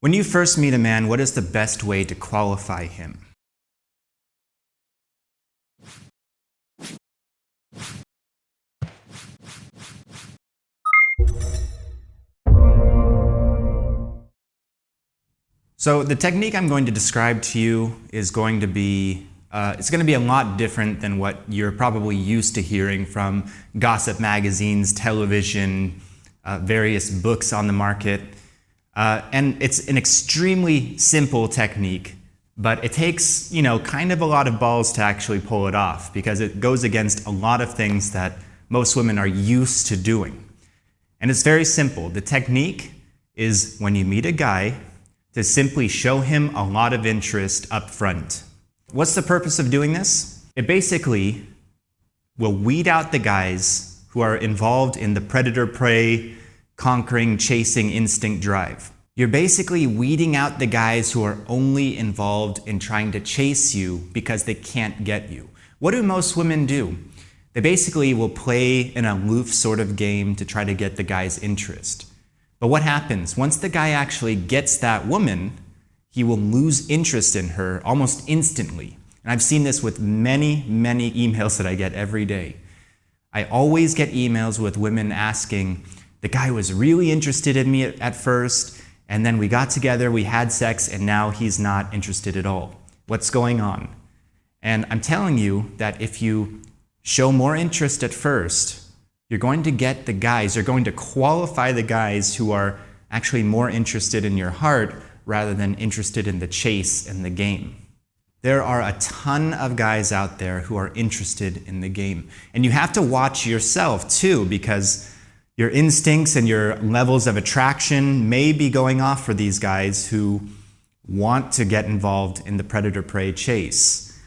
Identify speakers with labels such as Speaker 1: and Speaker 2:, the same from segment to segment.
Speaker 1: When you first meet a man, what is the best way to qualify him? So the technique I'm going to describe to you is going to be it's going to be a lot different than what you're probably used to hearing from gossip magazines, television, various books on the market. And it's an extremely simple technique, but it takes, kind of a lot of balls to actually pull it off because it goes against a lot of things that most women are used to doing. And it's very simple. The technique is when you meet a guy, to simply show him a lot of interest up front. What's the purpose of doing this? It basically will weed out the guys who are involved in the predator-prey, conquering, chasing instinct drive. You're basically weeding out the guys who are only involved in trying to chase you because they can't get you. What do most women do? They basically will play an aloof sort of game to try to get the guy's interest. But what happens? Once the guy actually gets that woman, he will lose interest in her almost instantly. And I've seen this with many, many emails that I get every day. I always get emails with women asking, the guy was really interested in me at first, and then we got together, we had sex, and now he's not interested at all. What's going on? And I'm telling you that if you show more interest at first, you're going to get the guys, you're going to qualify the guys who are actually more interested in your heart rather than interested in the chase and the game. There are a ton of guys out there who are interested in the game. And you have to watch yourself too, because your instincts and your levels of attraction may be going off for these guys who want to get involved in the predator-prey chase.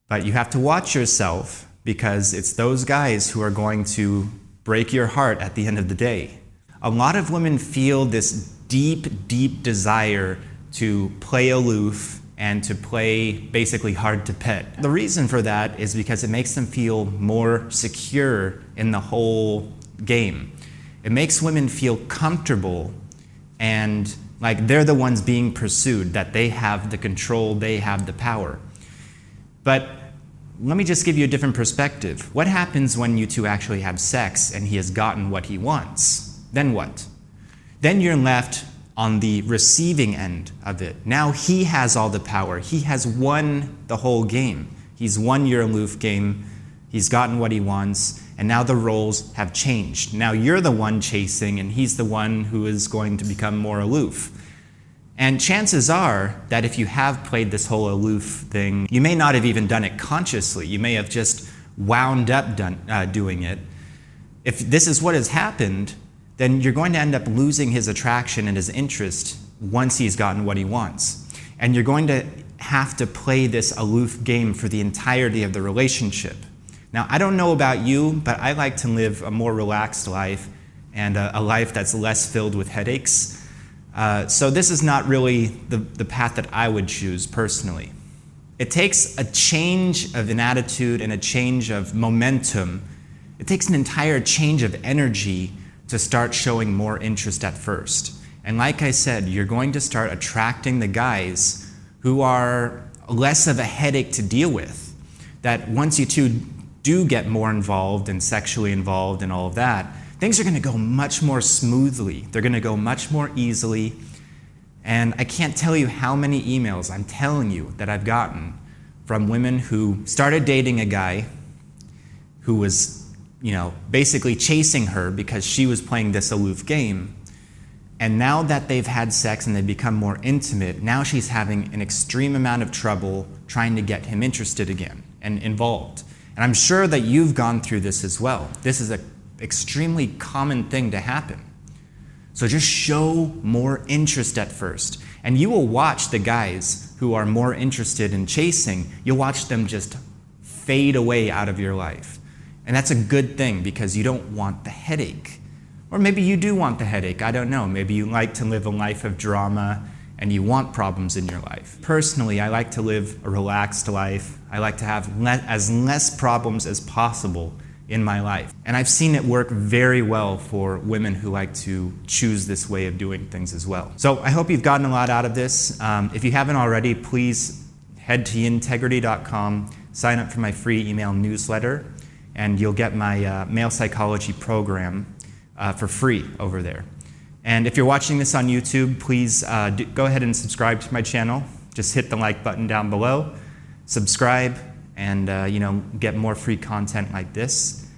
Speaker 1: But you have to watch yourself because it's those guys who are going to break your heart at the end of the day. A lot of women feel this deep, deep desire to play aloof and to play basically hard to pet. The reason for that is because it makes them feel more secure in the whole game. It makes women feel comfortable and like they're the ones being pursued, that they have the control, they have the power. But let me just give you a different perspective. What happens when you two actually have sex and he has gotten what he wants? Then what? Then you're left on the receiving end of it. Now he has all the power. He has won the whole game. He's won your aloof game. He's gotten what he wants. And now the roles have changed. Now you're the one chasing and he's the one who is going to become more aloof. And chances are that if you have played this whole aloof thing, you may not have even done it consciously. You may have just wound up doing it. If this is what has happened, then you're going to end up losing his attraction and his interest once he's gotten what he wants. And you're going to have to play this aloof game for the entirety of the relationship. Now, I don't know about you, but I like to live a more relaxed life and a life that's less filled with headaches. So this is not really the path that I would choose personally. It takes a change of an attitude and a change of momentum. It takes an entire change of energy to start showing more interest at first. And like I said, you're going to start attracting the guys who are less of a headache to deal with. That once you two do get more involved and sexually involved and all of that, things are going to go much more smoothly. They're going to go much more easily. And I can't tell you how many emails I'm telling you that I've gotten from women who started dating a guy who was, basically chasing her because she was playing this aloof game. And now that they've had sex and they've become more intimate, now she's having an extreme amount of trouble trying to get him interested again and involved. And I'm sure that you've gone through this as well. This is an extremely common thing to happen. So just show more interest at first. And you will watch the guys who are more interested in chasing, you'll watch them just fade away out of your life. And that's a good thing because you don't want the headache. Or maybe you do want the headache, I don't know. Maybe you like to live a life of drama and you want problems in your life. Personally, I like to live a relaxed life. I like to have as less problems as possible in my life. And I've seen it work very well for women who like to choose this way of doing things as well. So I hope you've gotten a lot out of this. If you haven't already, please head to Yintegrity.com, sign up for my free email newsletter, and you'll get my male psychology program for free over there. And if you're watching this on YouTube, please go ahead and subscribe to my channel. Just hit the like button down below, subscribe, and get more free content like this.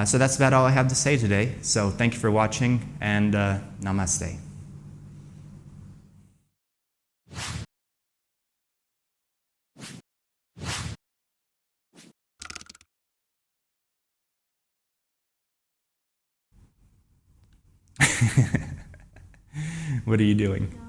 Speaker 1: So that's about all I have to say today. So thank you for watching, and namaste. What are you doing?